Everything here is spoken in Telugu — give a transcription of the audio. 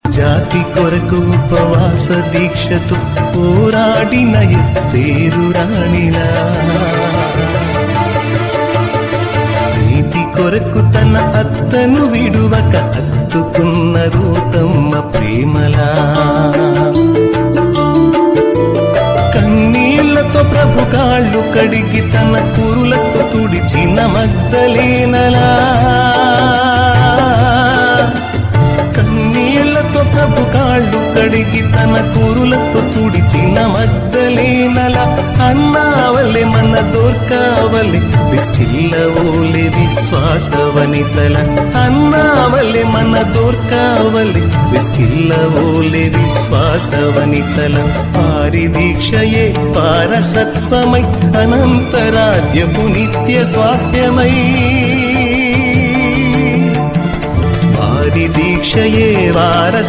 జాతి కొరకు ఉపవాస దీక్షతో పోరాడిన ఎస్తేరు రాణిలా, నీతి కొరకు తన అత్తను విడువక అత్తుకున్న రూతమ్మ ప్రేమలా, కన్నీళ్లతో ప్రభు కాళ్ళు కడిగి తన కురులతో తుడిచిన మగ్దలేనలా, కన్నీళ్లతో ప్రభు కాళ్ళు కడిగి తన కురులతో తుడిచిన మగ్దలేనలా, అన్నావలె మన దోర్కావలె విస్కిల్లవోలే విశ్వాసవనితల, అన్నావలె మన దోర్కావలె విస్కిల్లవోలే విశ్వాసవనితల, వారి దీక్షయే పారసత్వమై అనంతరాజ్యపు నిత్య స్వాస్థ్యమై, వారి దీక్షయే వారస